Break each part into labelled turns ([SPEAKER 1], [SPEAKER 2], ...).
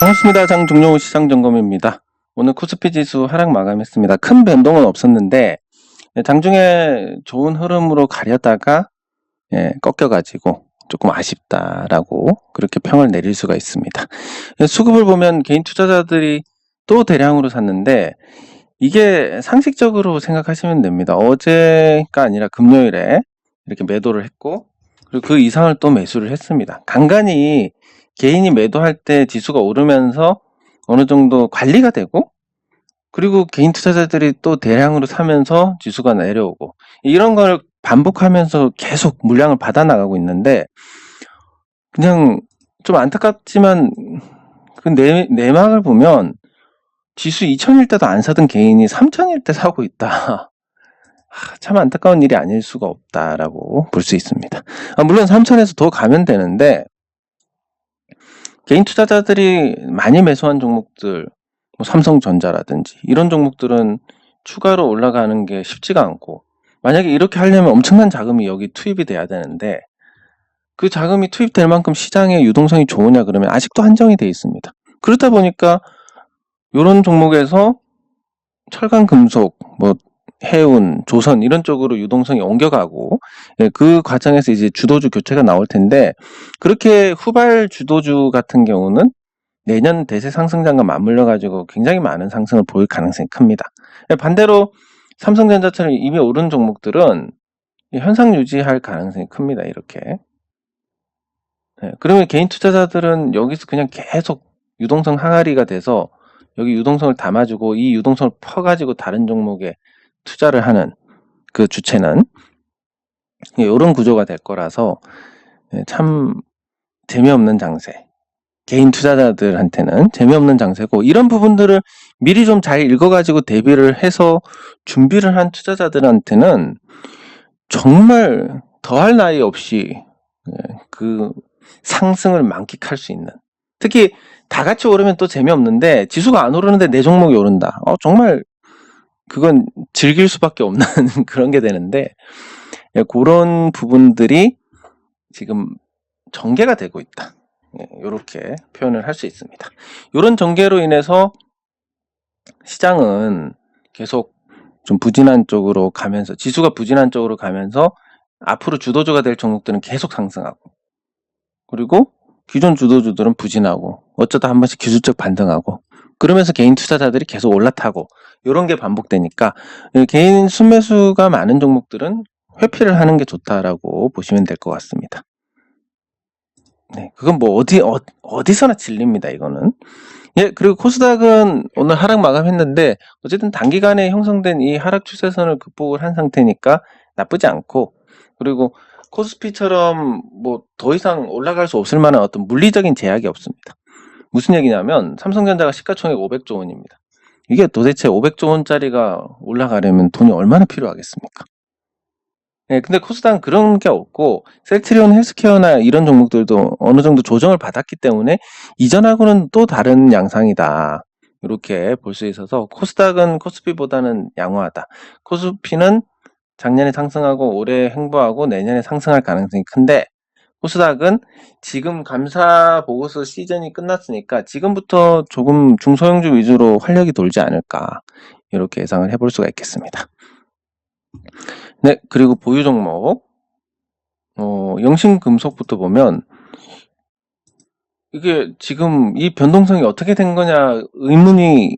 [SPEAKER 1] 반갑습니다. 장종료 시장점검입니다. 오늘 코스피 지수 하락 마감했습니다. 큰 변동은 없었는데 장중에 좋은 흐름으로 가려다가 꺾여가지고 조금 아쉽다라고 그렇게 평을 내릴 수가 있습니다. 수급을 보면 개인 투자자들이 또 대량으로 샀는데 이게 상식적으로 생각하시면 됩니다. 어제가 아니라 금요일에 이렇게 매도를 했고 그리고 그 이상을 또 매수를 했습니다. 간간히 개인이 매도할 때 지수가 오르면서 어느 정도 관리가 되고 그리고 개인 투자자들이 또 대량으로 사면서 지수가 내려오고 이런 걸 반복하면서 계속 물량을 받아 나가고 있는데 그냥 좀 안타깝지만 그 내막을 보면 지수 2000일 때도 안 사던 개인이 3000일 때 사고 있다. 참 안타까운 일이 아닐 수가 없다라고 볼 수 있습니다. 물론 3000에서 더 가면 되는데 개인 투자자들이 많이 매수한 종목들, 뭐 삼성전자라든지 이런 종목들은 추가로 올라가는 게 쉽지가 않고 만약에 이렇게 하려면 엄청난 자금이 여기 투입이 돼야 되는데 그 자금이 투입될 만큼 시장의 유동성이 좋으냐 그러면 아직도 한정이 돼 있습니다. 그렇다 보니까 이런 종목에서 철강, 금속, 뭐 해운, 조선 이런 쪽으로 유동성이 옮겨가고 그 과정에서 이제 주도주 교체가 나올 텐데 그렇게 후발 주도주 같은 경우는 내년 대세 상승장과 맞물려 가지고 굉장히 많은 상승을 보일 가능성이 큽니다. 반대로 삼성전자처럼 이미 오른 종목들은 현상 유지할 가능성이 큽니다. 이렇게. 그러면 개인 투자자들은 여기서 그냥 계속 유동성 항아리가 돼서 여기 유동성을 담아주고 이 유동성을 퍼가지고 다른 종목에 투자를 하는 그 주체는 이런 구조가 될 거라서 참 재미없는 장세. 개인 투자자들한테는 재미없는 장세고 이런 부분들을 미리 좀 잘 읽어가지고 대비를 해서 준비를 한 투자자들한테는 정말 더할 나위 없이 그 상승을 만끽할 수 있는 특히 다 같이 오르면 또 재미없는데 지수가 안 오르는데 내 종목이 오른다. 정말 그건 즐길 수밖에 없는 그런 게 되는데 그런 부분들이 지금 전개가 되고 있다. 이렇게 표현을 할 수 있습니다. 이런 전개로 인해서 시장은 계속 좀 부진한 쪽으로 가면서 지수가 부진한 쪽으로 가면서 앞으로 주도주가 될 종목들은 계속 상승하고 그리고 기존 주도주들은 부진하고 어쩌다 한 번씩 기술적 반등하고 그러면서 개인 투자자들이 계속 올라타고 이런 게 반복되니까 개인 순매수가 많은 종목들은 회피를 하는 게 좋다라고 보시면 될 것 같습니다. 네, 그건 뭐 어디서나 진리입니다. 이거는. 그리고 코스닥은 오늘 하락 마감했는데 어쨌든 단기간에 형성된 이 하락 추세선을 극복을 한 상태니까 나쁘지 않고 그리고 코스피처럼 뭐 더 이상 올라갈 수 없을 만한 어떤 물리적인 제약이 없습니다. 무슨 얘기냐면 삼성전자가 시가총액 500조 원입니다. 이게 도대체 500조 원짜리가 올라가려면 돈이 얼마나 필요하겠습니까? 근데 코스닥은 그런 게 없고 셀트리온 헬스케어나 이런 종목들도 어느 정도 조정을 받았기 때문에 이전하고는 또 다른 양상이다. 이렇게 볼 수 있어서 코스닥은 코스피보다는 양호하다. 코스피는 작년에 상승하고 올해 횡보하고 내년에 상승할 가능성이 큰데 코스닥은 지금 감사 보고서 시즌이 끝났으니까 지금부터 조금 중소형주 위주로 활력이 돌지 않을까 이렇게 예상을 해볼 수가 있겠습니다. 네, 그리고 보유 종목 영신금속부터 보면 이게 지금 이 변동성이 어떻게 된 거냐 의문이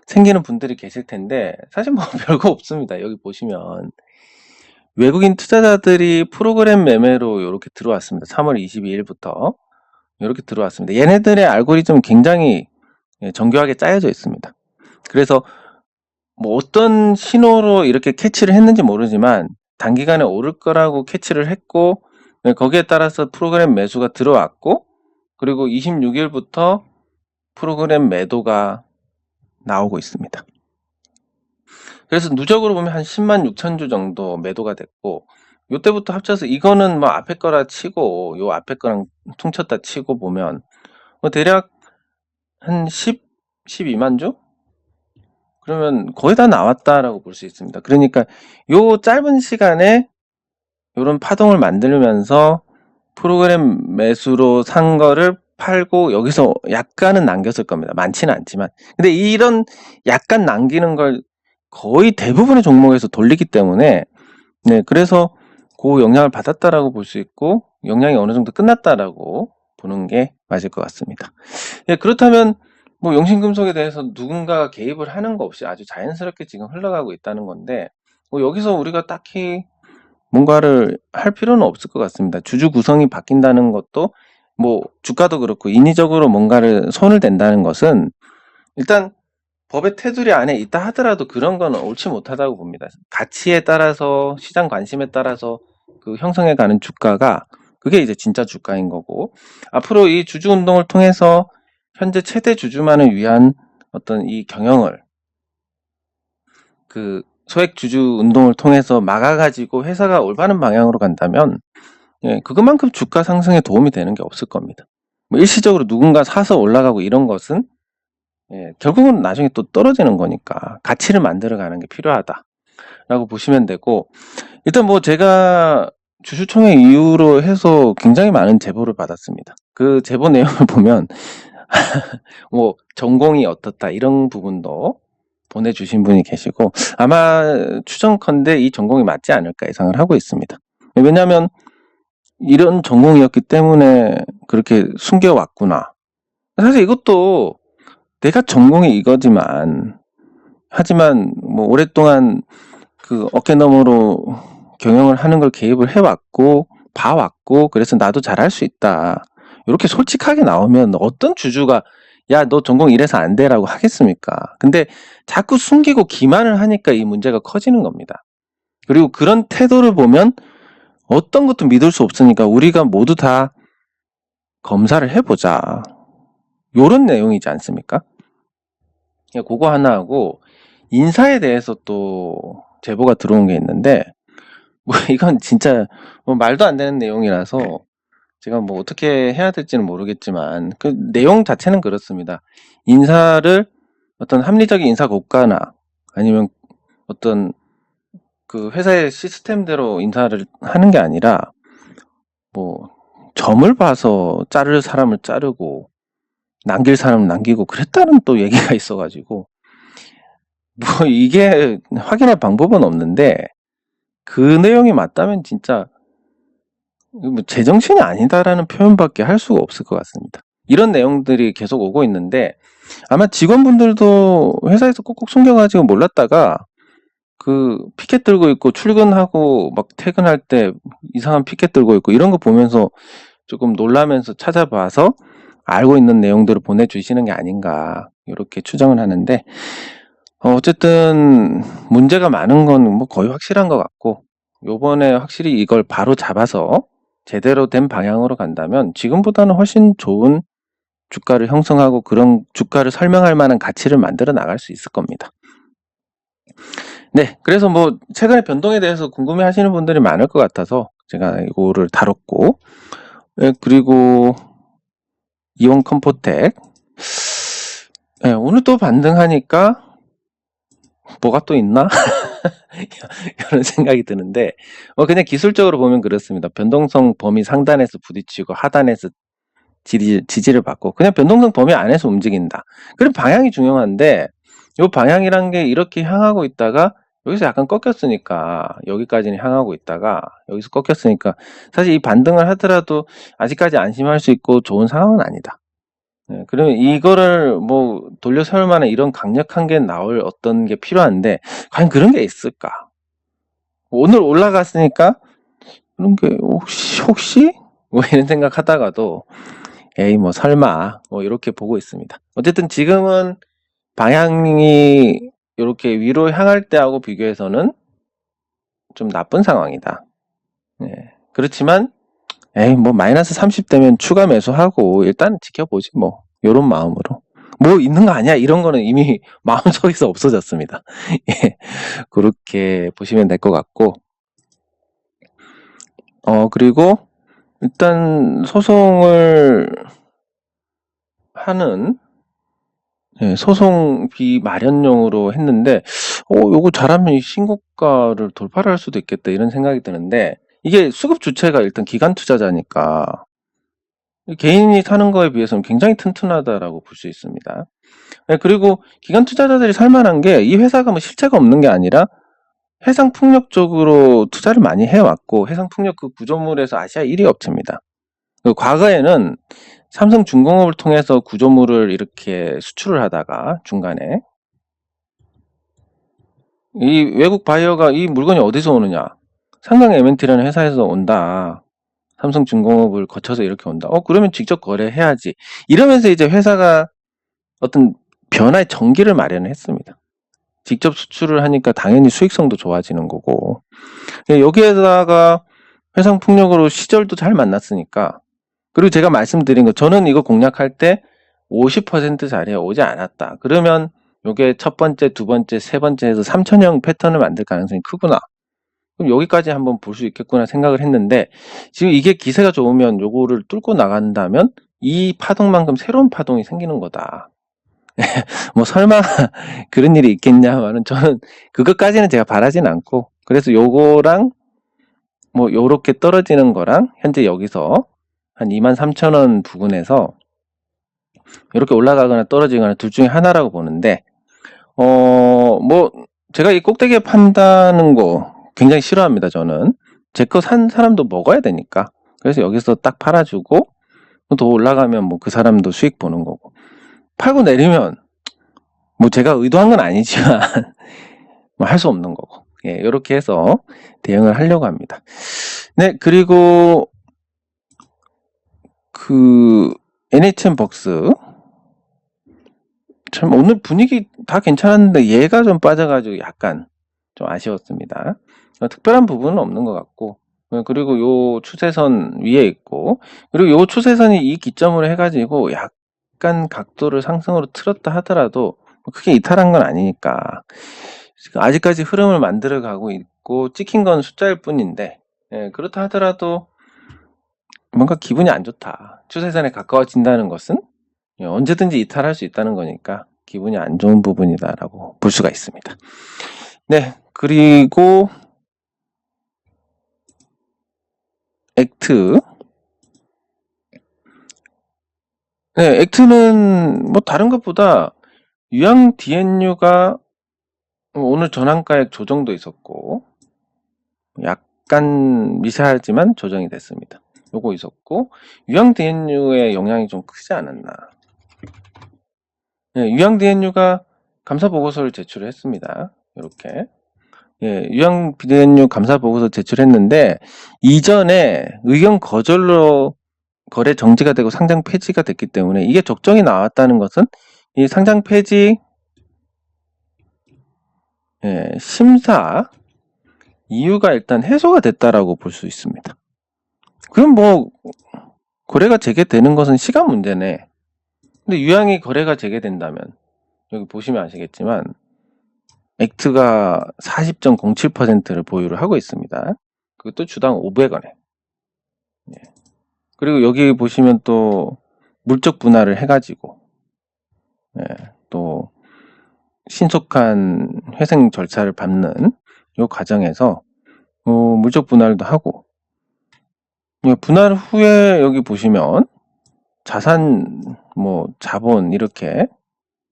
[SPEAKER 1] 생기는 분들이 계실 텐데 사실 뭐 별거 없습니다. 여기 보시면 외국인 투자자들이 프로그램 매매로 이렇게 들어왔습니다. 3월 22일부터 이렇게 들어왔습니다. 얘네들의 알고리즘 굉장히 정교하게 짜여져 있습니다. 그래서 뭐 어떤 신호로 이렇게 캐치를 했는지 모르지만 단기간에 오를 거라고 캐치를 했고 거기에 따라서 프로그램 매수가 들어왔고 그리고 26일부터 프로그램 매도가 나오고 있습니다. 그래서 누적으로 보면 한 10만 6천 주 정도 매도가 됐고 요때부터 합쳐서 이거는 뭐 앞에 거라 치고 요 앞에 거랑 퉁쳤다 치고 보면 뭐 대략 한 12만 주? 그러면 거의 다 나왔다라고 볼 수 있습니다. 그러니까 요 짧은 시간에 요런 파동을 만들면서 프로그램 매수로 산 거를 팔고 여기서 약간은 남겼을 겁니다. 많지는 않지만. 근데 이런 약간 남기는 걸 거의 대부분의 종목에서 돌리기 때문에 네, 그래서 그 영향을 받았다라고 볼 수 있고 영향이 어느 정도 끝났다라고 보는 게 맞을 것 같습니다. 예, 그렇다면 뭐 영신금속에 대해서 누군가가 개입을 하는 거 없이 아주 자연스럽게 지금 흘러가고 있다는 건데 뭐 여기서 우리가 딱히 뭔가를 할 필요는 없을 것 같습니다. 주주 구성이 바뀐다는 것도 뭐 주가도 그렇고 인위적으로 뭔가를 손을 댄다는 것은 일단 법의 테두리 안에 있다 하더라도 그런 거는 옳지 못하다고 봅니다. 가치에 따라서 시장 관심에 따라서 그 형성해가는 주가가 그게 이제 진짜 주가인 거고 앞으로 이 주주 운동을 통해서 현재 최대 주주만을 위한 어떤 이 경영을 그 소액 주주 운동을 통해서 막아가지고 회사가 올바른 방향으로 간다면 예, 그것만큼 주가 상승에 도움이 되는 게 없을 겁니다. 뭐 일시적으로 누군가 사서 올라가고 이런 것은 예, 결국은 나중에 또 떨어지는 거니까 가치를 만들어가는 게 필요하다라고 보시면 되고 일단 뭐 제가 주주총회 이후로 해서 굉장히 많은 제보를 받았습니다. 그 제보 내용을 보면 뭐 전공이 어떻다 이런 부분도 보내주신 분이 계시고 아마 추정컨대 이 전공이 맞지 않을까 예상을 하고 있습니다. 왜냐하면 이런 전공이었기 때문에 그렇게 숨겨왔구나. 사실 이것도 내가 전공이 이거지만 하지만 뭐 오랫동안 그 어깨너머로 경영을 하는 걸 개입을 해왔고 봐왔고 그래서 나도 잘할 수 있다. 이렇게 솔직하게 나오면 어떤 주주가 야, 너 전공 이래서 안 돼라고 하겠습니까? 근데 자꾸 숨기고 기만을 하니까 이 문제가 커지는 겁니다. 그리고 그런 태도를 보면 어떤 것도 믿을 수 없으니까 우리가 모두 다 검사를 해보자. 요런 내용이지 않습니까? 그거 하나 하고 인사에 대해서 또 제보가 들어온 게 있는데 뭐 이건 진짜 뭐 말도 안 되는 내용이라서 제가 뭐 어떻게 해야 될지는 모르겠지만 그 내용 자체는 그렇습니다. 인사를 어떤 합리적인 인사 고과나 아니면 어떤 그 회사의 시스템대로 인사를 하는 게 아니라 뭐 점을 봐서 자를 사람을 자르고 남길 사람을 남기고 그랬다는 또 얘기가 있어가지고 뭐 이게 확인할 방법은 없는데 그 내용이 맞다면 진짜 뭐 제정신이 아니다라는 표현밖에 할 수가 없을 것 같습니다. 이런 내용들이 계속 오고 있는데 아마 직원분들도 회사에서 꼭꼭 숨겨가지고 몰랐다가 그 피켓 들고 있고 출근하고 막 퇴근할 때 이상한 피켓 들고 있고 이런 거 보면서 조금 놀라면서 찾아봐서 알고 있는 내용들을 보내주시는 게 아닌가 이렇게 추정을 하는데 어쨌든 문제가 많은 건 뭐 거의 확실한 것 같고 요번에 확실히 이걸 바로 잡아서 제대로 된 방향으로 간다면 지금보다는 훨씬 좋은 주가를 형성하고 그런 주가를 설명할 만한 가치를 만들어 나갈 수 있을 겁니다. 네, 그래서 뭐 최근의 변동에 대해서 궁금해 하시는 분들이 많을 것 같아서 제가 이거를 다뤘고 네, 그리고 이온 컴포텍 네, 오늘 또 반등하니까 뭐가 또 있나? 이런 생각이 드는데 그냥 기술적으로 보면 그렇습니다. 변동성 범위 상단에서 부딪히고 하단에서 지지를 받고 그냥 변동성 범위 안에서 움직인다. 그럼 방향이 중요한데 이 방향이란 게 이렇게 향하고 있다가 여기서 약간 꺾였으니까 여기까지는 향하고 있다가 여기서 꺾였으니까 사실 이 반등을 하더라도 아직까지 안심할 수 있고 좋은 상황은 아니다. 네, 그러면 이거를 뭐 돌려 세울 만한 이런 강력한 게 나올 어떤 게 필요한데 과연 그런 게 있을까? 오늘 올라갔으니까 그런 게 혹시 뭐 이런 생각하다가도 에이 뭐 설마 뭐 이렇게 보고 있습니다. 어쨌든 지금은 방향이 이렇게 위로 향할 때하고 비교해서는 좀 나쁜 상황이다. 네. 그렇지만 에이 뭐 마이너스 30대면 추가 매수하고 일단 지켜보지 뭐 이런 마음으로 뭐 있는 거 아니야 이런 거는 이미 마음속에서 없어졌습니다. 예, 그렇게 보시면 될 것 같고 그리고 일단 소송을 하는 소송비 마련용으로 했는데 요거 잘하면 신고가를 돌파를 할 수도 있겠다 이런 생각이 드는데 이게 수급 주체가 일단 기관 투자자니까 개인이 사는 거에 비해서는 굉장히 튼튼하다라고 볼 수 있습니다. 네, 그리고 기관 투자자들이 살만한 게 이 회사가 뭐 실체가 없는 게 아니라 해상 풍력 쪽으로 투자를 많이 해왔고 해상 풍력 그 구조물에서 아시아 1위 업체입니다. 과거에는 삼성중공업을 통해서 구조물을 이렇게 수출을 하다가 중간에 이 외국 바이어가 이 물건이 어디서 오느냐? 상강 M&T라는 회사에서 온다. 삼성중공업을 거쳐서 이렇게 온다. 그러면 직접 거래해야지. 이러면서 이제 회사가 어떤 변화의 전기를 마련을 했습니다. 직접 수출을 하니까 당연히 수익성도 좋아지는 거고. 여기에다가 해상 풍력으로 시절도 잘 만났으니까. 그리고 제가 말씀드린 거, 저는 이거 공략할 때 50% 자리에 오지 않았다. 그러면 요게 첫 번째, 두 번째, 세 번째 해서 3천형 패턴을 만들 가능성이 크구나. 그럼 여기까지 한번 볼 수 있겠구나 생각을 했는데, 지금 이게 기세가 좋으면 요거를 뚫고 나간다면 이 파동만큼 새로운 파동이 생기는 거다. 뭐 설마 그런 일이 있겠냐면은 저는 그것까지는 제가 바라진 않고, 그래서 요거랑 뭐 요렇게 떨어지는 거랑 현재 여기서 한 23,000원 부근에서 이렇게 올라가거나 떨어지거나 둘 중에 하나라고 보는데, 뭐 제가 이 꼭대기에 판다는 거 굉장히 싫어합니다. 저는 제 거 산 사람도 먹어야 되니까. 그래서 여기서 딱 팔아주고 더 올라가면 뭐 그 사람도 수익 보는 거고, 팔고 내리면 뭐 제가 의도한 건 아니지만 뭐 할 수 없는 거고, 예, 이렇게 해서 대응을 하려고 합니다. 네, 그리고 그 NHN 벅스 참 오늘 분위기 다 괜찮았는데 얘가 좀 빠져가지고 약간 좀 아쉬웠습니다. 특별한 부분은 없는 것 같고, 그리고 요 추세선 위에 있고, 그리고 요 추세선이 이 기점으로 해가지고 약간 각도를 상승으로 틀었다 하더라도 크게 이탈한 건 아니니까 아직까지 흐름을 만들어 가고 있고 찍힌 건 숫자일 뿐인데, 예, 그렇다 하더라도 뭔가 기분이 안 좋다. 추세선에 가까워진다는 것은 언제든지 이탈할 수 있다는 거니까 기분이 안 좋은 부분이다라고 볼 수가 있습니다. 네, 그리고 액트. 네, 액트는 뭐 다른 것보다 유양 DNU가 오늘 전환가액 조정도 있었고 약간 미세하지만 조정이 됐습니다. 요거 있었고 유양 DNU의 영향이 좀 크지 않았나. 네, 유양 DNU가 감사 보고서를 제출했습니다. 이렇게. 예, 유양 DNU 감사 보고서 제출했는데 이전에 의견 거절로 거래 정지가 되고 상장 폐지가 됐기 때문에 이게 적정이 나왔다는 것은 이 상장 폐지 심사 이유가 일단 해소가 됐다라고 볼 수 있습니다. 그럼 뭐 거래가 재개되는 것은 시간 문제네. 근데 유양이 거래가 재개된다면 여기 보시면 아시겠지만 액트가 40.07%를 보유를 하고 있습니다. 그것도 주당 500원에. 그리고 여기 보시면 또 물적 분할을 해가지고 또 신속한 회생 절차를 밟는 이 과정에서 물적 분할도 하고, 분할 후에 여기 보시면 자산, 뭐 자본 이렇게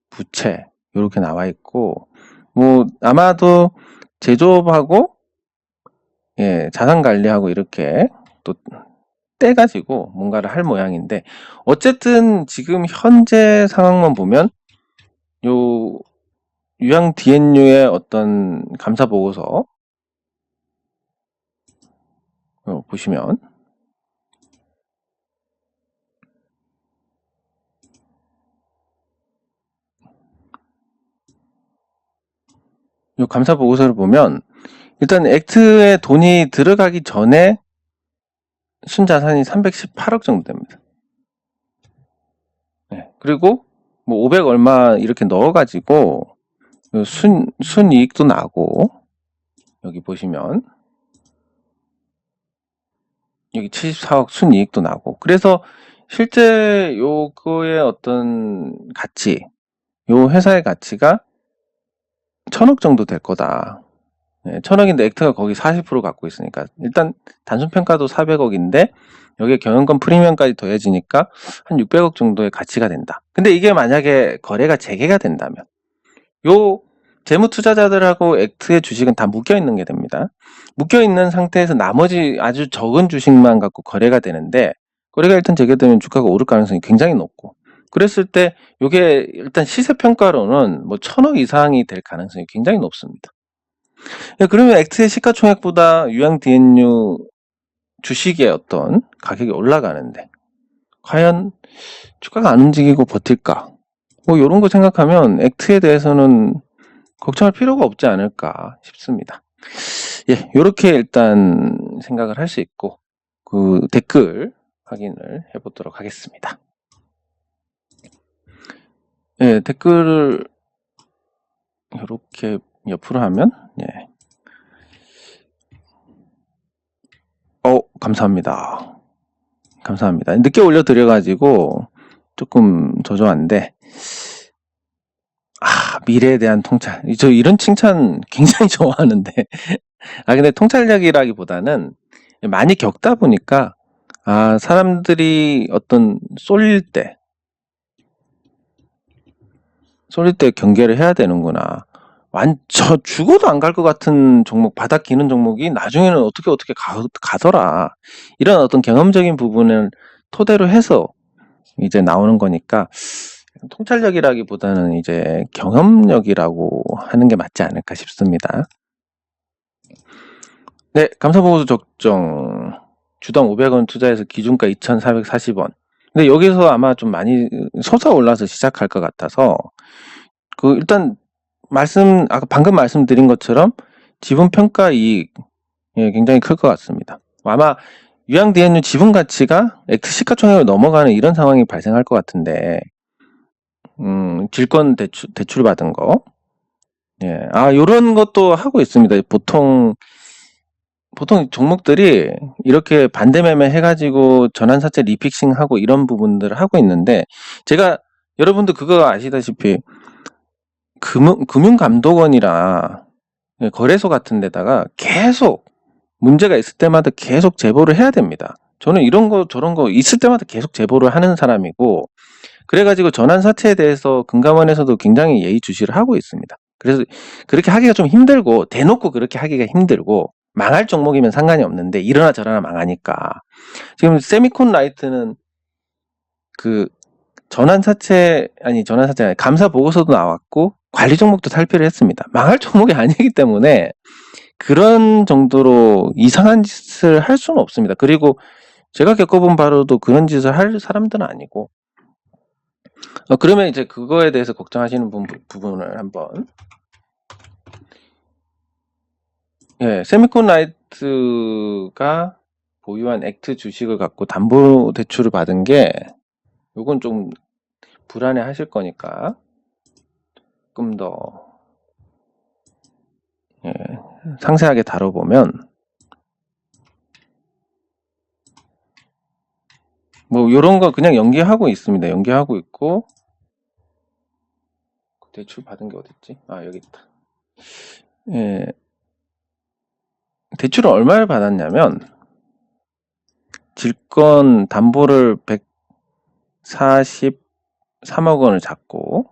[SPEAKER 1] 부채 이렇게 나와 있고, 뭐 아마도 제조업하고 자산 관리하고 이렇게 또 떼가지고 뭔가를 할 모양인데, 어쨌든 지금 현재 상황만 보면 요 유양 DNU의 어떤 감사 보고서 보시면 요 감사 보고서를 보면 일단 액트에 돈이 들어가기 전에 순자산이 318억 정도 됩니다. 네, 그리고 뭐 500 얼마 이렇게 넣어가지고 순이익도 나고, 여기 보시면 여기 74억 순이익도 나고, 그래서 실제 요거의 어떤 가치, 요 회사의 가치가 1000억 정도 될 거다. 천억인데 액트가 거기 40% 갖고 있으니까 일단 단순평가도 400억인데 여기에 경영권 프리미엄까지 더해지니까 한 600억 정도의 가치가 된다. 근데 이게 만약에 거래가 재개가 된다면 요 재무 투자자들하고 액트의 주식은 다 묶여 있는 게 됩니다. 묶여 있는 상태에서 나머지 아주 적은 주식만 갖고 거래가 되는데 거래가 일단 재개되면 주가가 오를 가능성이 굉장히 높고 그랬을 때 요게 일단 시세 평가로는 뭐 1000억 이상이 될 가능성이 굉장히 높습니다. 그러면 액트의 시가총액보다 유양 DNU 주식의 어떤 가격이 올라가는데 과연 주가가 안 움직이고 버틸까? 뭐 이런 거 생각하면 액트에 대해서는 걱정할 필요가 없지 않을까 싶습니다. 예, 이렇게 일단 생각을 할 수 있고 그 댓글 확인을 해보도록 하겠습니다. 예, 댓글을 이렇게 옆으로 하면 예. 감사합니다. 감사합니다. 늦게 올려드려가지고 조금 저조한데 미래에 대한 통찰. 저 이런 칭찬 굉장히 좋아하는데 근데 통찰력이라기보다는 많이 겪다 보니까 사람들이 어떤 쏠릴 때 경계를 해야 되는구나. 저 죽어도 안 갈 것 같은 종목, 바닥 기는 종목이 나중에는 어떻게 가더라. 이런 어떤 경험적인 부분을 토대로 해서 이제 나오는 거니까 통찰력이라기보다는 이제 경험력이라고 하는 게 맞지 않을까 싶습니다. 네, 감사보고서 적정. 주당 500원 투자해서 기준가 2,440원. 근데 여기서 아마 좀 많이 솟아올라서 시작할 것 같아서 일단 방금 말씀드린 것처럼 지분 평가 이익 굉장히 클 것 같습니다. 아마 유양 DNU 지분 가치가 액트 시가총액을 넘어가는 이런 상황이 발생할 것 같은데 질권 대출 받은 거 요런 것도 하고 있습니다. 보통 종목들이 이렇게 반대 매매 해가지고 전환사채 리픽싱 하고 이런 부분들을 하고 있는데 제가 여러분들 그거 아시다시피 금융감독원이랑 거래소 같은 데다가 계속 문제가 있을 때마다 계속 제보를 해야 됩니다. 저는 이런 거 저런 거 있을 때마다 계속 제보를 하는 사람이고 그래가지고 전환사채에 대해서 금감원에서도 굉장히 예의주시를 하고 있습니다. 그래서 그렇게 하기가 좀 힘들고 대놓고 그렇게 하기가 힘들고 망할 종목이면 상관이 없는데 이러나 저러나 망하니까 지금 세미콘 라이트는 그 전환사채 아니 감사 보고서도 나왔고 관리 종목도 탈피를 했습니다. 망할 종목이 아니기 때문에 그런 정도로 이상한 짓을 할 수는 없습니다. 그리고 제가 겪어본 바로도 그런 짓을 할 사람들은 아니고 그러면 이제 그거에 대해서 걱정하시는 부분을 한번 세미콘 라이트가 보유한 액트 주식을 갖고 담보대출을 받은 게 요건 좀 불안해 하실 거니까 조금 더 상세하게 다뤄보면 뭐 요런 거 그냥 연기하고 있습니다. 연기하고 있고 대출 받은 게 어딨지? 여기 있다. 대출을 얼마를 받았냐면 질권 담보를 143억 원을 잡고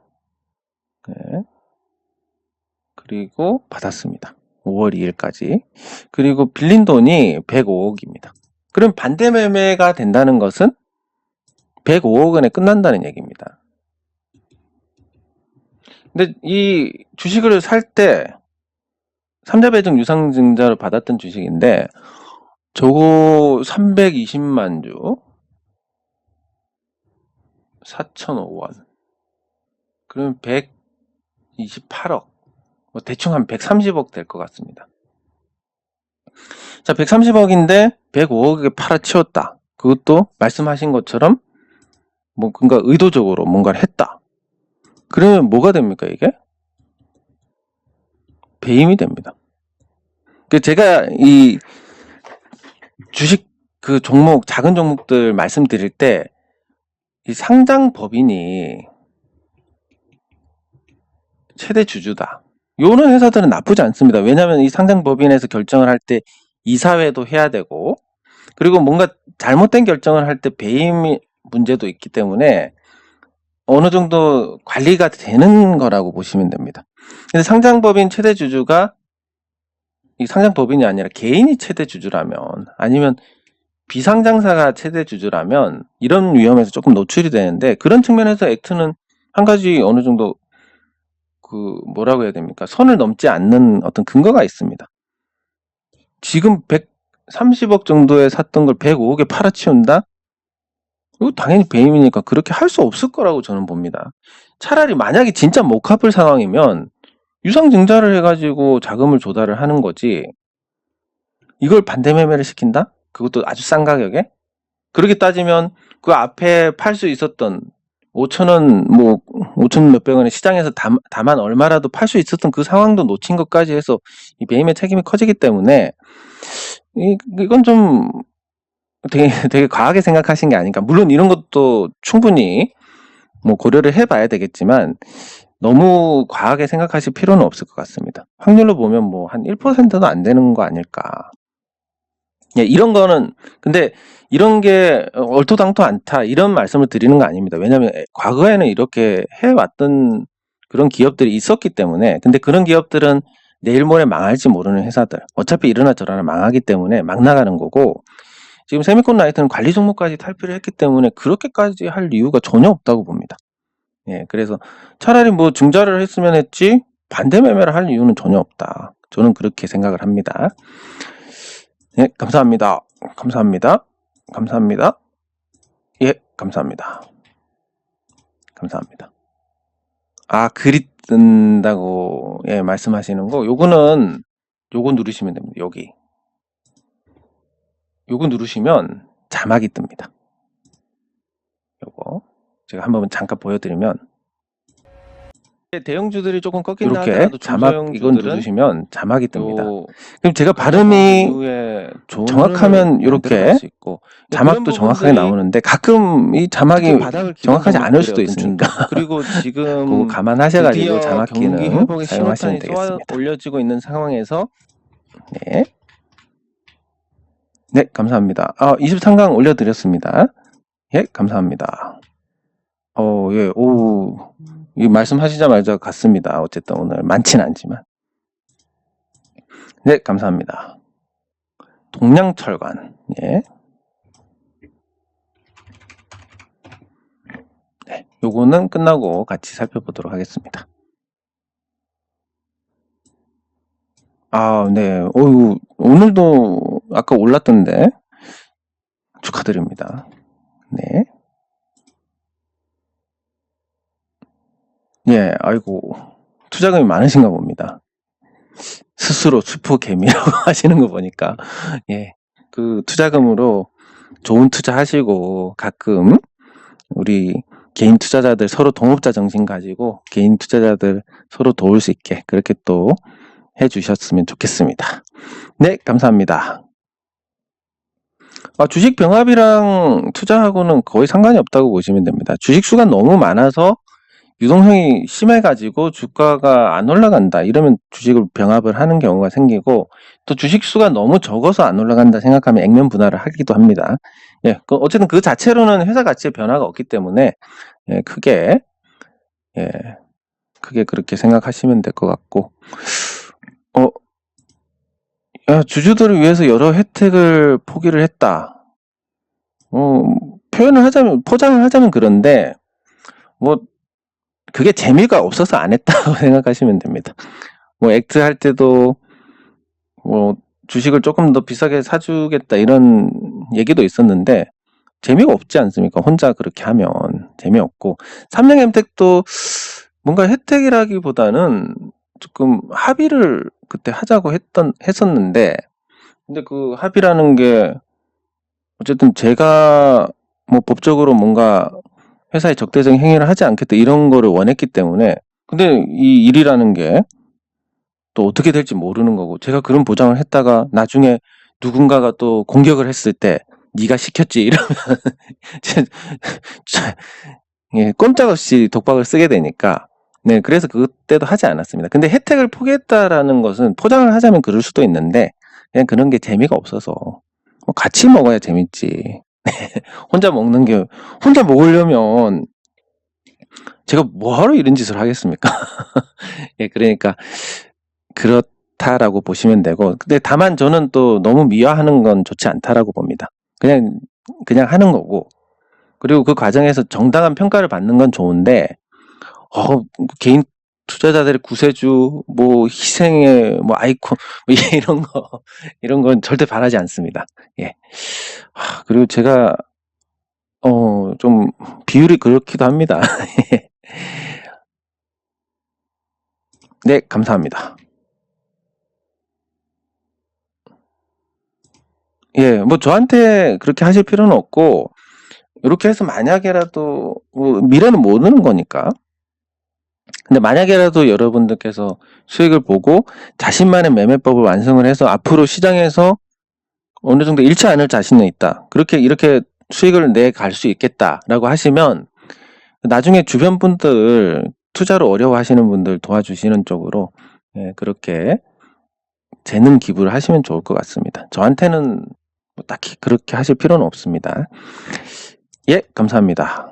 [SPEAKER 1] 그리고 받았습니다. 5월 2일까지. 그리고 빌린 돈이 105억입니다. 그럼 반대 매매가 된다는 것은 105억 원에 끝난다는 얘기입니다. 근데 이 주식을 살 때 3자 배정 유상증자를 받았던 주식인데 저거 320만 주 4,005원 그러면 128억 대충 한 130억 될 것 같습니다. 자, 130억인데 105억에 팔아치웠다. 그것도 말씀하신 것처럼 뭔가 의도적으로 뭔가를 했다. 그러면 뭐가 됩니까 이게? 배임이 됩니다. 제가 이 주식 그 종목 작은 종목들 말씀드릴 때 이 상장 법인이 최대 주주다. 요런 회사들은 나쁘지 않습니다. 왜냐하면 이 상장법인에서 결정을 할 때 이사회도 해야 되고, 그리고 뭔가 잘못된 결정을 할 때 배임 문제도 있기 때문에 어느 정도 관리가 되는 거라고 보시면 됩니다. 근데 상장법인 최대 주주가 이 상장법인이 아니라 개인이 최대 주주라면, 아니면 비상장사가 최대 주주라면 이런 위험에서 조금 노출이 되는데, 그런 측면에서 액트는 한 가지 어느 정도 뭐라고 해야 됩니까? 선을 넘지 않는 어떤 근거가 있습니다. 지금 130억 정도에 샀던 걸 105억에 팔아치운다? 이거 당연히 배임이니까 그렇게 할 수 없을 거라고 저는 봅니다. 차라리 만약에 진짜 못 갚을 상황이면 유상증자를 해가지고 자금을 조달을 하는 거지, 이걸 반대 매매를 시킨다? 그것도 아주 싼 가격에? 그렇게 따지면 그 앞에 팔 수 있었던 5천원, 5천 몇백 원에 시장에서 다만 얼마라도 팔 수 있었던 그 상황도 놓친 것까지 해서 이 배임의 책임이 커지기 때문에 이건 좀 되게 과하게 생각하신 게 아닌가. 물론 이런 것도 충분히 고려를 해봐야 되겠지만 너무 과하게 생각하실 필요는 없을 것 같습니다. 확률로 보면 한 1%도 안 되는 거 아닐까. 예, 이런 거는, 근데 이런 게 얼토당토 않다, 이런 말씀을 드리는 거 아닙니다. 왜냐하면 과거에는 이렇게 해왔던 그런 기업들이 있었기 때문에. 근데 그런 기업들은 내일 모레 망할지 모르는 회사들, 어차피 이러나 저러나 망하기 때문에 막 나가는 거고, 지금 세미콘 라이트는 관리 종목까지 탈피를 했기 때문에 그렇게까지 할 이유가 전혀 없다고 봅니다. 예, 그래서 차라리 증자를 했으면 했지 반대 매매를 할 이유는 전혀 없다. 저는 그렇게 생각을 합니다. 예, 감사합니다. 감사합니다. 감사합니다. 예, 감사합니다. 감사합니다. 아, 글이 뜬다고 말씀하시는 거, 요거 누르시면 됩니다. 여기. 요거 누르시면 자막이 뜹니다. 요거 제가 한번 잠깐 보여드리면, 대형주들이 조금 꺾인다 하더라도 자막 이건 누르시면 자막이 뜹니다. 그럼 제가 발음이 정확하면 이렇게 자막도 정확하게 나오는데, 가끔 이 자막이 정확하지 않을 수도 있으니까 그리고 지금 그거 감안하셔가지고 자막 기능 사용하시면 되겠습니다. 올려지고 있는 상황에서 네, 감사합니다. 23강 올려드렸습니다. 예, 감사합니다. 예, 이 말씀하시자마자 갔습니다. 어쨌든 오늘 많진 않지만. 네, 감사합니다. 동양철관. 예. 네, 요거는 끝나고 같이 살펴보도록 하겠습니다. 네. 오늘도 아까 올랐던데 축하드립니다. 네. 예, 아이고, 투자금이 많으신가 봅니다. 스스로 슈퍼개미라고 하시는 거 보니까. 예, 그 투자금으로 좋은 투자 하시고, 가끔 우리 개인 투자자들 서로 동업자 정신 가지고 개인 투자자들 서로 도울 수 있게 그렇게 또 해주셨으면 좋겠습니다. 네, 감사합니다. 주식 병합이랑 투자하고는 거의 상관이 없다고 보시면 됩니다. 주식 수가 너무 많아서 유동성이 심해가지고 주가가 안 올라간다, 이러면 주식을 병합을 하는 경우가 생기고, 또 주식 수가 너무 적어서 안 올라간다 생각하면 액면 분할을 하기도 합니다. 예, 어쨌든 그 자체로는 회사 가치의 변화가 없기 때문에 크게 그렇게 생각하시면 될 것 같고, 주주들을 위해서 여러 혜택을 포기를 했다. 포장을 하자면 그런데 그게 재미가 없어서 안 했다고 생각하시면 됩니다. 액트 할 때도 주식을 조금 더 비싸게 사주겠다 이런 얘기도 있었는데 재미가 없지 않습니까? 혼자 그렇게 하면 재미없고, 삼양엠텍도 뭔가 혜택이라기보다는 조금 합의를 그때 하자고 했었는데, 근데 그 합의라는 게 어쨌든 제가 법적으로 뭔가 회사에 적대적 행위를 하지 않겠다 이런 거를 원했기 때문에. 근데 이 일이라는 게 또 어떻게 될지 모르는 거고, 제가 그런 보장을 했다가 나중에 누군가가 또 공격을 했을 때 네가 시켰지 이러면 꼼짝없이 독박을 쓰게 되니까 네, 그래서 그때도 하지 않았습니다. 근데 혜택을 포기했다라는 것은 포장을 하자면 그럴 수도 있는데 그냥 그런 게 재미가 없어서 같이 먹어야 재밌지. 혼자 먹으려면 제가 뭐하러 이런 짓을 하겠습니까? 예, 그러니까 그렇다라고 보시면 되고, 근데 다만 저는 또 너무 미화하는 건 좋지 않다라고 봅니다. 그냥 하는 거고, 그리고 그 과정에서 정당한 평가를 받는 건 좋은데, 개인 투자자들의 구세주, 뭐 희생의 뭐 아이콘, 뭐 이런 건 절대 바라지 않습니다. 예. 그리고 제가 좀 비율이 그렇기도 합니다. 네, 감사합니다. 예, 뭐 저한테 그렇게 하실 필요는 없고, 이렇게 해서 만약에라도, 뭐 미래는 모르는 거니까. 근데 만약에라도 여러분들께서 수익을 보고 자신만의 매매법을 완성을 해서 앞으로 시장에서 어느 정도 잃지 않을 자신은 있다. 이렇게 수익을 내갈 수 있겠다라고 하시면 나중에 주변 분들, 투자로 어려워하시는 분들 도와주시는 쪽으로 그렇게 재능 기부를 하시면 좋을 것 같습니다. 저한테는 뭐 딱히 그렇게 하실 필요는 없습니다. 예, 감사합니다.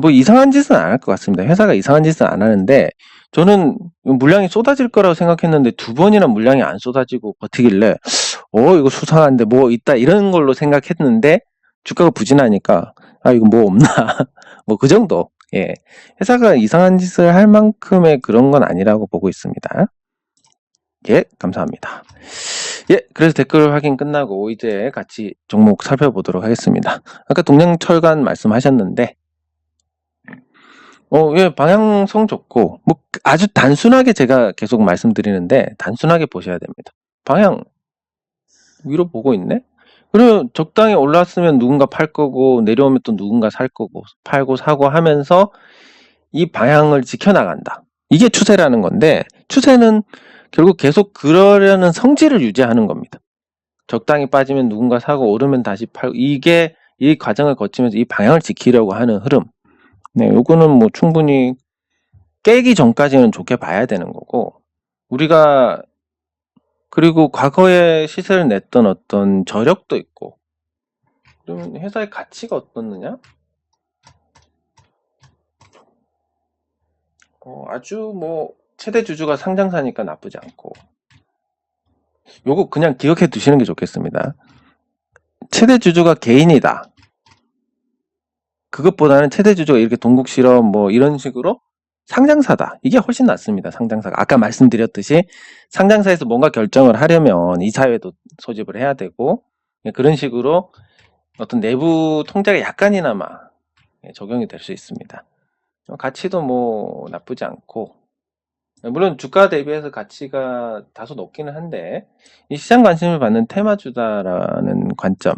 [SPEAKER 1] 뭐 이상한 짓은 안 할 것 같습니다. 회사가 이상한 짓은 안 하는데 저는 물량이 쏟아질 거라고 생각했는데 2번이나 물량이 안 쏟아지고 버티길래 이거 수상한데 뭐 있다 이런 걸로 생각했는데 주가가 부진하니까 이거 뭐 없나 뭐 그 정도. 예, 회사가 이상한 짓을 할 만큼의 그런 건 아니라고 보고 있습니다. 예, 감사합니다. 예, 그래서 댓글 확인 끝나고 이제 같이 종목 살펴보도록 하겠습니다. 아까 동양철강 말씀하셨는데 예, 방향성 좋고 뭐 아주 단순하게 제가 계속 말씀드리는데 단순하게 보셔야 됩니다. 방향 위로 보고 있네? 그리고 적당히 올랐으면 누군가 팔 거고 내려오면 또 누군가 살 거고 팔고 사고 하면서 이 방향을 지켜나간다. 이게 추세라는 건데 추세는 결국 계속 그러려는 성질을 유지하는 겁니다. 적당히 빠지면 누군가 사고 오르면 다시 팔고 이게 이 과정을 거치면서 이 방향을 지키려고 하는 흐름. 네, 요거는 뭐 충분히 깨기 전까지는 좋게 봐야 되는 거고 우리가 그리고 과거에 시세를 냈던 어떤 저력도 있고 그러면 회사의 가치가 어떻느냐? 아주 뭐 최대 주주가 상장사니까 나쁘지 않고 요거 그냥 기억해 두시는 게 좋겠습니다. 최대 주주가 개인이다. 그것보다는 최대 주주가 이렇게 동국실업 뭐 이런 식으로 상장사다. 이게 훨씬 낫습니다. 상장사가. 아까 말씀드렸듯이 상장사에서 뭔가 결정을 하려면 이사회도 소집을 해야 되고 그런 식으로 어떤 내부 통제가 약간이나마 적용이 될 수 있습니다. 가치도 뭐 나쁘지 않고 물론 주가 대비해서 가치가 다소 높기는 한데 이 시장 관심을 받는 테마주다라는 관점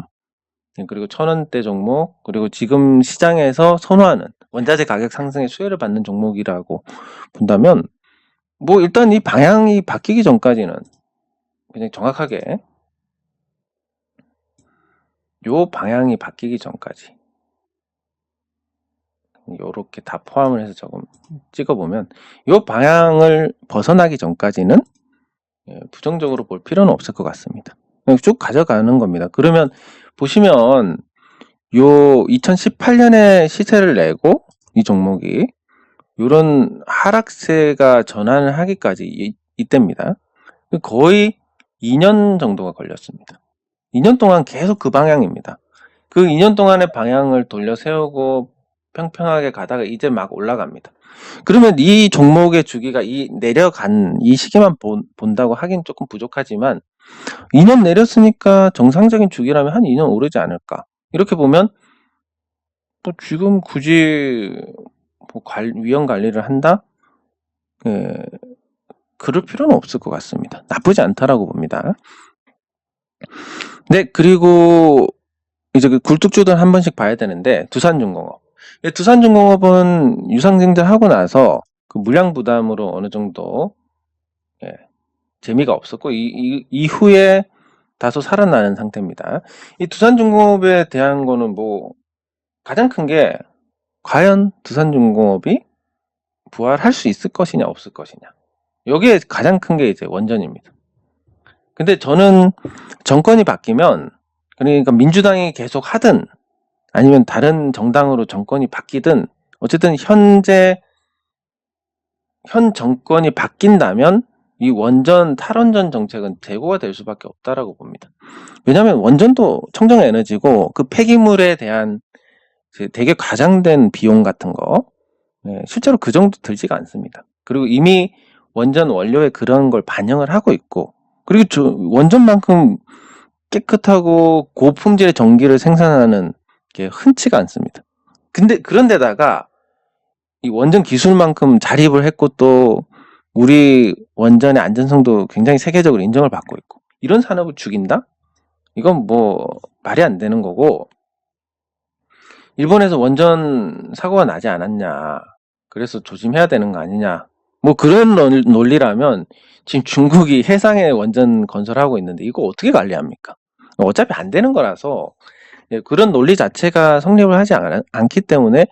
[SPEAKER 1] 그리고 1,000원대 종목 그리고 지금 시장에서 선호하는 원자재 가격 상승의 수혜를 받는 종목이라고 본다면 뭐 일단 이 방향이 바뀌기 전까지는 그냥 정확하게 요 방향이 바뀌기 전까지 요렇게 다 포함을 해서 조금 찍어보면 요 방향을 벗어나기 전까지는 부정적으로 볼 필요는 없을 것 같습니다. 그냥 쭉 가져가는 겁니다. 그러면 보시면 요 2018년에 시세를 내고 이 종목이 요런 하락세가 전환을 하기까지 이때입니다. 거의 2년 정도가 걸렸습니다. 2년 동안 계속 그 방향입니다. 그 2년 동안의 방향을 돌려 세우고 평평하게 가다가 이제 막 올라갑니다. 그러면 이 종목의 주기가 이 내려간 이 시기만 본다고 하긴 조금 부족하지만 2년 내렸으니까 정상적인 주기라면 한 2년 오르지 않을까. 이렇게 보면 또 지금 굳이 뭐 위험 관리를 한다? 예, 그럴 필요는 없을 것 같습니다. 나쁘지 않다라고 봅니다. 네, 그리고 이제 그 굴뚝주들 한 번씩 봐야 되는데 두산중공업. 두산중공업은 유상증자하고 나서 그 물량 부담으로 어느 정도 재미가 없었고 이후에 다소 살아나는 상태입니다. 이 두산중공업에 대한 거는 뭐 가장 큰 게 과연 두산중공업이 부활할 수 있을 것이냐 없을 것이냐. 여기에 가장 큰 게 이제 원전입니다. 근데 저는 정권이 바뀌면, 그러니까 민주당이 계속 하든 아니면 다른 정당으로 정권이 바뀌든 어쨌든 현 정권이 바뀐다면 이 원전 탈원전 정책은 재고가 될 수밖에 없다라고 봅니다. 왜냐하면 원전도 청정에너지고 그 폐기물에 대한 되게 과장된 비용 같은 거 실제로 그 정도 들지가 않습니다. 그리고 이미 원전 원료에 그런 걸 반영을 하고 있고, 그리고 원전만큼 깨끗하고 고품질의 전기를 생산하는 게 흔치가 않습니다. 근데 그런데다가 이 원전 기술만큼 자립을 했고 또 우리 원전의 안전성도 굉장히 세계적으로 인정을 받고 있고, 이런 산업을 죽인다? 이건 뭐 말이 안 되는 거고, 일본에서 원전 사고가 나지 않았냐, 그래서 조심해야 되는 거 아니냐, 뭐 그런 논리라면 지금 중국이 해상에 원전 건설하고 있는데 이거 어떻게 관리합니까? 어차피 안 되는 거라서 그런 논리 자체가 성립을 하지 않기 때문에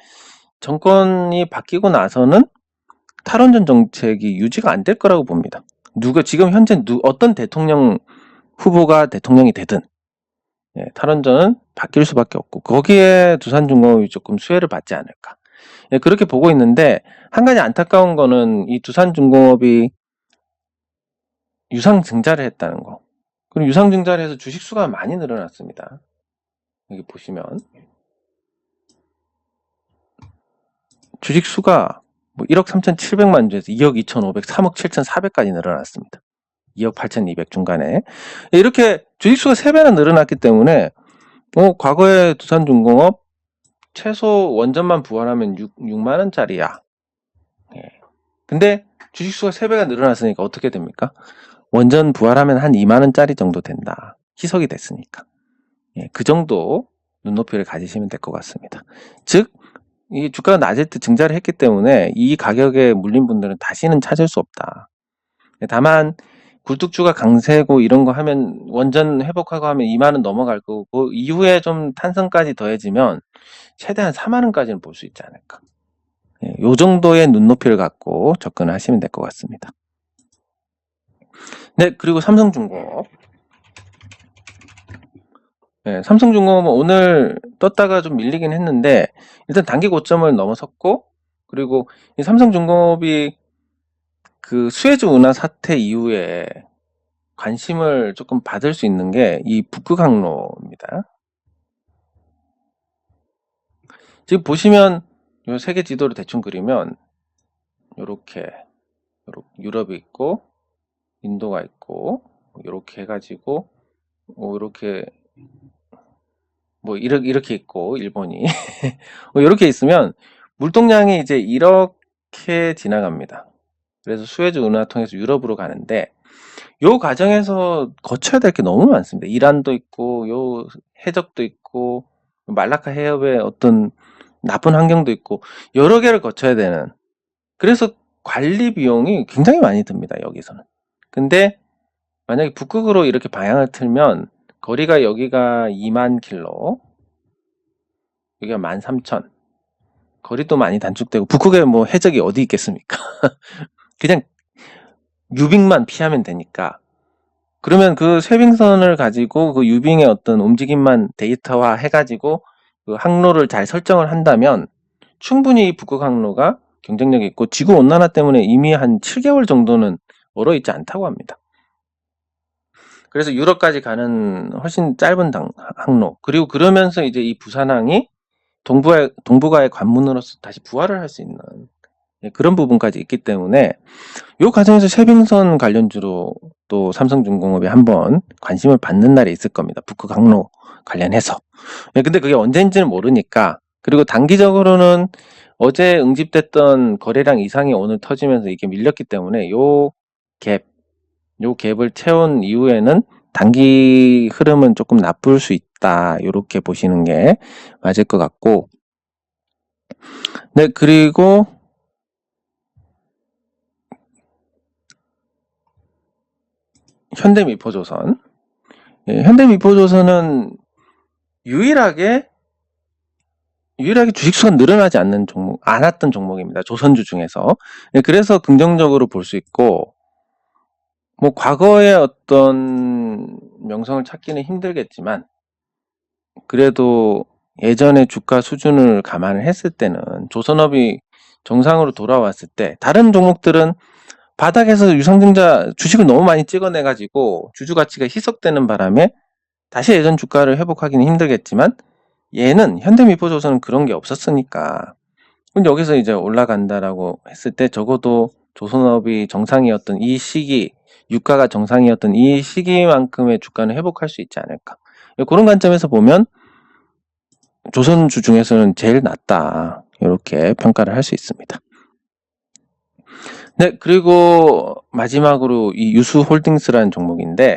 [SPEAKER 1] 정권이 바뀌고 나서는 탈원전 정책이 유지가 안 될 거라고 봅니다. 지금 현재 어떤 대통령 후보가 대통령이 되든 탈원전은 바뀔 수밖에 없고, 거기에 두산중공업이 조금 수혜를 받지 않을까, 그렇게 보고 있는데, 한 가지 안타까운 거는 이 두산중공업이 유상증자를 했다는 거. 그리고 유상증자를 해서 주식수가 많이 늘어났습니다. 여기 보시면 주식수가 뭐 1억 3,700만 주에서 2억 2,500, 3억 7,400까지 늘어났습니다. 2억 8,200 중간에. 이렇게 주식수가 3배나 늘어났기 때문에 과거에 두산중공업 최소 원전만 부활하면 6만 원짜리야. 근데 주식수가 3배가 늘어났으니까 어떻게 됩니까? 원전 부활하면 한 2만 원짜리 정도 된다. 희석이 됐으니까. 그 정도 눈높이를 가지시면 될 것 같습니다. 즉, 이 주가가 낮을 때 증자를 했기 때문에 이 가격에 물린 분들은 다시는 찾을 수 없다. 다만 굴뚝주가 강세고 이런 거 하면, 원전 회복하고 하면 2만 원 넘어갈 거고, 그 이후에 좀 탄성까지 더해지면 최대한 4만 원까지는 볼 수 있지 않을까. 요 정도의 눈높이를 갖고 접근을 하시면 될 것 같습니다. 네, 그리고 삼성중공업. 삼성중공업은 오늘 떴다가 좀 밀리긴 했는데 일단 단기 고점을 넘어섰고, 그리고 이 삼성중공업이 그 수혜주 운하 사태 이후에 관심을 조금 받을 수 있는 게 이 북극항로입니다. 지금 보시면 요 세계 지도를 대충 그리면 요렇게 유럽이 있고 인도가 있고 이렇게 해가지고 이렇게 뭐 이렇게 있고 일본이 이렇게 있으면 물동량이 이제 이렇게 지나갑니다. 그래서 수에즈 운하 통해서 유럽으로 가는데, 요 과정에서 거쳐야 될 게 너무 많습니다. 이란도 있고 요 해적도 있고 말라카 해협의 어떤 나쁜 환경도 있고 여러 개를 거쳐야 되는, 그래서 관리 비용이 굉장히 많이 듭니다, 여기서는. 근데 만약에 북극으로 이렇게 방향을 틀면 거리가 여기가 2만 킬로, 여기가 13,000, 거리도 많이 단축되고, 북극에 뭐 해적이 어디 있겠습니까? 그냥 유빙만 피하면 되니까. 그러면 그 쇄빙선을 가지고 그 유빙의 어떤 움직임만 데이터화 해가지고 그 항로를 잘 설정을 한다면 충분히 북극 항로가 경쟁력이 있고, 지구 온난화 때문에 이미 한 7개월 정도는 얼어있지 않다고 합니다. 그래서 유럽까지 가는 훨씬 짧은 항로, 그리고 그러면서 이제 이 부산항이 동북아의 관문으로서 다시 부활을 할 수 있는 그런 부분까지 있기 때문에 이 과정에서 쇄빙선 관련주로 또 삼성중공업이 한번 관심을 받는 날이 있을 겁니다. 북극 항로 관련해서. 근데 그게 언제인지는 모르니까. 그리고 단기적으로는 어제 응집됐던 거래량 이상이 오늘 터지면서 이게 밀렸기 때문에 요 갭을 채운 이후에는 단기 흐름은 조금 나쁠 수 있다, 이렇게 보시는 게 맞을 것 같고. 네, 그리고 현대미포조선. 현대미포조선은 유일하게 유일하게 주식수가 늘어나지 않았던 종목입니다. 조선주 중에서. 예, 그래서 긍정적으로 볼 수 있고, 뭐 과거의 어떤 명성을 찾기는 힘들겠지만, 그래도 예전의 주가 수준을 감안을 했을 때는 조선업이 정상으로 돌아왔을 때 다른 종목들은 바닥에서 유상증자 주식을 너무 많이 찍어내가지고 주주 가치가 희석되는 바람에 다시 예전 주가를 회복하기는 힘들겠지만, 얘는 현대미포조선은 그런 게 없었으니까 여기서 이제 올라간다라고 했을 때 적어도 조선업이 정상이었던 이 시기, 유가가 정상이었던 이 시기만큼의 주가는 회복할 수 있지 않을까. 그런 관점에서 보면 조선주 중에서는 제일 낫다, 이렇게 평가를 할 수 있습니다. 네, 그리고 마지막으로 이 유수홀딩스라는 종목인데,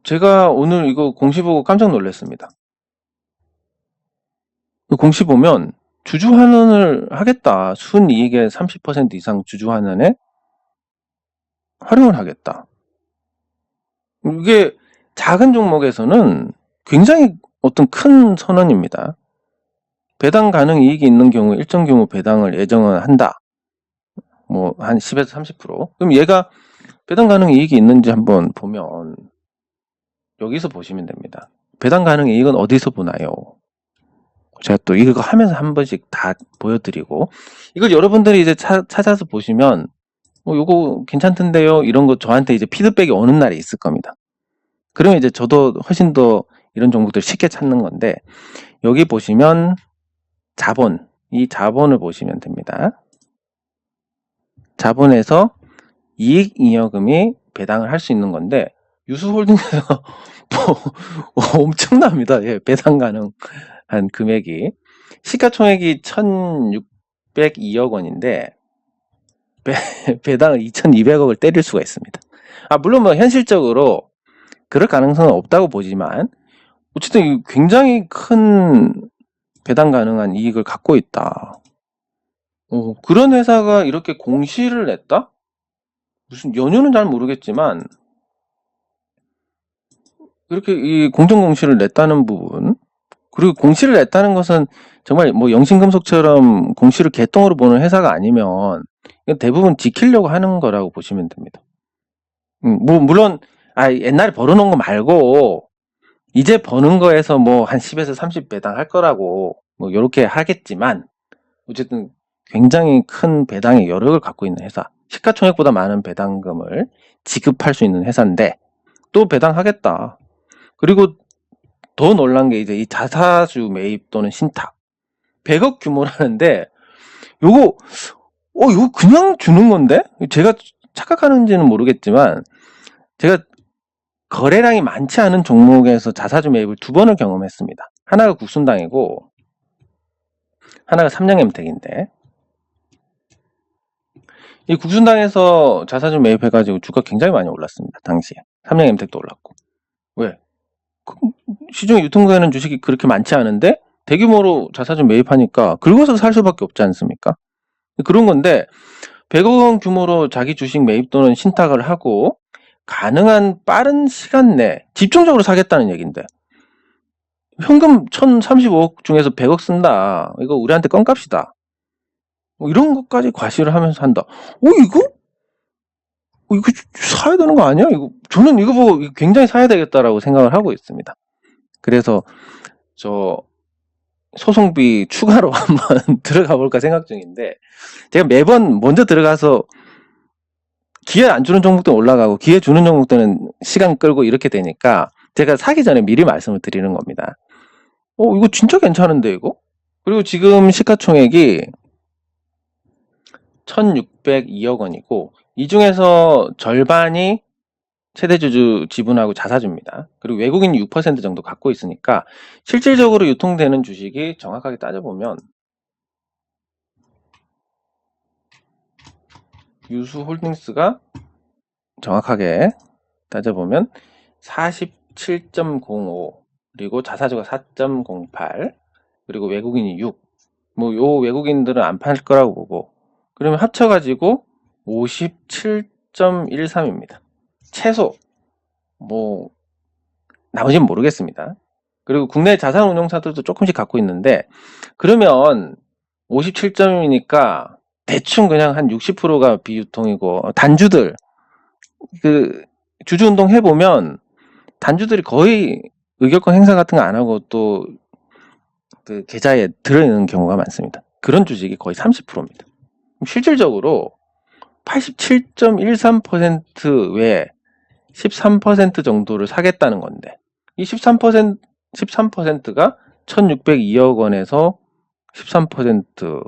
[SPEAKER 1] 제가 오늘 이거 공시 보고 깜짝 놀랐습니다. 공시 보면 주주 환원을 하겠다. 순이익의 30% 이상 주주 환원에 활용을 하겠다. 이게 작은 종목에서는 굉장히 어떤 큰 선언입니다. 배당 가능 이익이 있는 경우 일정 규모 배당을 예정을 한다. 뭐 한 10에서 30%. 그럼 얘가 배당 가능 이익이 있는지 한번 보면 여기서 보시면 됩니다. 배당 가능 이익은 어디서 보나요? 제가 또 이거 하면서 한 번씩 다 보여드리고, 이걸 여러분들이 이제 찾아서 보시면 요거 괜찮던데요, 이런 거 저한테 이제 피드백이 오는 날이 있을 겁니다. 그러면 이제 저도 훨씬 더 이런 종목들 쉽게 찾는 건데, 여기 보시면 자본, 이 자본을 보시면 됩니다. 자본에서 이익 잉여금이 배당을 할 수 있는 건데, 유수홀딩에서 뭐 엄청납니다. 예, 배당 가능한 금액이. 시가총액이 1,602억 원인데 배당을 2,200억을 때릴 수가 있습니다. 물론 뭐 현실적으로 그럴 가능성은 없다고 보지만, 어쨌든 굉장히 큰 배당 가능한 이익을 갖고 있다. 그런 회사가 이렇게 공시를 냈다? 무슨 연유는 잘 모르겠지만 이렇게 이 공정 공시를 냈다는 부분, 그리고 공시를 냈다는 것은 정말 뭐 영신금속처럼 공시를 개똥으로 보는 회사가 아니면 대부분 지키려고 하는 거라고 보시면 됩니다. 뭐 물론 옛날에 벌어놓은 거 말고 이제 버는 거에서 뭐 한 10에서 30 배당 할 거라고 뭐 이렇게 하겠지만, 어쨌든 굉장히 큰 배당의 여력을 갖고 있는 회사, 시가총액보다 많은 배당금을 지급할 수 있는 회사인데 또 배당하겠다. 그리고 더 놀란 게 이제 이 자사주 매입 또는 신탁 100억 규모라는데, 요거 이거 그냥 주는 건데, 제가 착각하는지는 모르겠지만 제가 거래량이 많지 않은 종목에서 자사주 매입을 2번을 경험했습니다. 하나가 국순당이고 하나가 삼양엠텍인데, 이 국순당에서 자사주 매입해가지고 주가 굉장히 많이 올랐습니다. 당시에 삼양엠텍도 올랐고. 왜? 시중에 유통되는 주식이 그렇게 많지 않은데 대규모로 자사주 매입하니까 긁어서 살 수밖에 없지 않습니까? 그런 건데 100억 원 규모로 자기 주식 매입 또는 신탁을 하고 가능한 빠른 시간 내에 집중적으로 사겠다는 얘기인데, 현금 1,035억 중에서 100억 쓴다, 이거 우리한테 껌값이다, 뭐 이런 것까지 과시를 하면서 한다. 이거 사야 되는 거 아니야? 저는 이거 보고 굉장히 사야 되겠다라고 생각을 하고 있습니다. 그래서 저 소송비 추가로 한번 들어가 볼까 생각 중인데, 제가 매번 먼저 들어가서 기회 안 주는 종목들은 올라가고 기회 주는 종목들은 시간 끌고 이렇게 되니까 제가 사기 전에 미리 말씀을 드리는 겁니다. 이거 진짜 괜찮은데 이거? 그리고 지금 시가총액이 1,602억 원이고 이 중에서 절반이 최대주주 지분하고 자사주입니다. 그리고 외국인이 6% 정도 갖고 있으니까 실질적으로 유통되는 주식이 정확하게 따져보면 유수홀딩스가 정확하게 따져보면 47.05, 그리고 자사주가 4.08, 그리고 외국인이 6, 뭐 요 외국인들은 안 팔 거라고 보고, 그러면 합쳐가지고 57.13입니다. 최소, 뭐 나머지는 모르겠습니다. 그리고 국내 자산운용사들도 조금씩 갖고 있는데, 그러면 57점이니까 대충 그냥 한 60%가 비유통이고, 단주들, 그 주주운동 해보면 단주들이 거의 의결권 행사 같은 거 안 하고 또 그 계좌에 들어있는 경우가 많습니다. 그런 주식이 거의 30%입니다. 실질적으로 87.13% 외에 13% 정도를 사겠다는 건데, 이 13%가 1602억 원에서 13%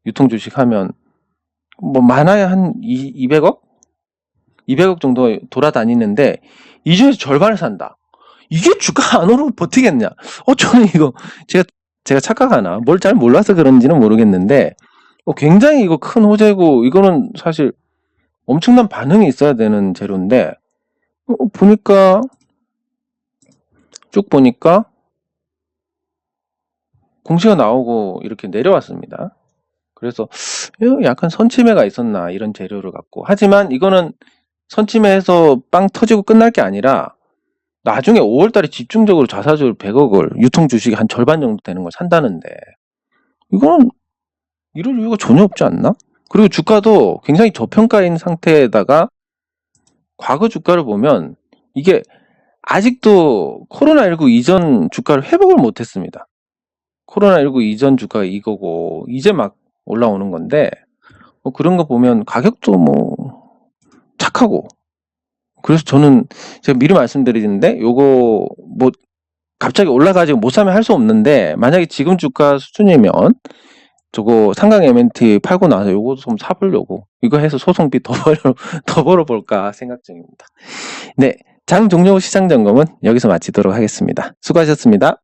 [SPEAKER 1] 유통 주식 하면 뭐 많아야 한 200억? 200억 정도 돌아다니는데, 이 중에서 절반을 산다. 이게 주가 안 오르고 버티겠냐? 저는 이거 제가 착각하나? 뭘 잘 몰라서 그런지는 모르겠는데, 굉장히 이거 큰 호재고, 이거는 사실 엄청난 반응이 있어야 되는 재료인데, 쭉 보니까 공시가 나오고 이렇게 내려왔습니다. 그래서 약간 선침해가 있었나, 이런 재료를 갖고. 하지만 이거는 선침해에서 빵 터지고 끝날 게 아니라 나중에 5월달에 집중적으로 자사주 100억을 유통 주식이 한 절반 정도 되는 걸 산다는데, 이거는 이럴 이유가 전혀 없지 않나? 그리고 주가도 굉장히 저평가인 상태에다가 과거 주가를 보면 이게 아직도 코로나19 이전 주가를 회복을 못했습니다. 코로나19 이전 주가가 이거고 이제 막 올라오는 건데, 그런 거 보면 가격도 착하고. 그래서 저는 제가 미리 말씀드리는데, 요거 갑자기 올라가지고 못 사면 할 수 없는데, 만약에 지금 주가 수준이면 저거 상강 MNT 팔고 나서 요것도 좀 사보려고, 이거 해서 소송비 더 벌어볼까 생각 중입니다. 네, 장 종료 후 시장 점검은 여기서 마치도록 하겠습니다. 수고하셨습니다.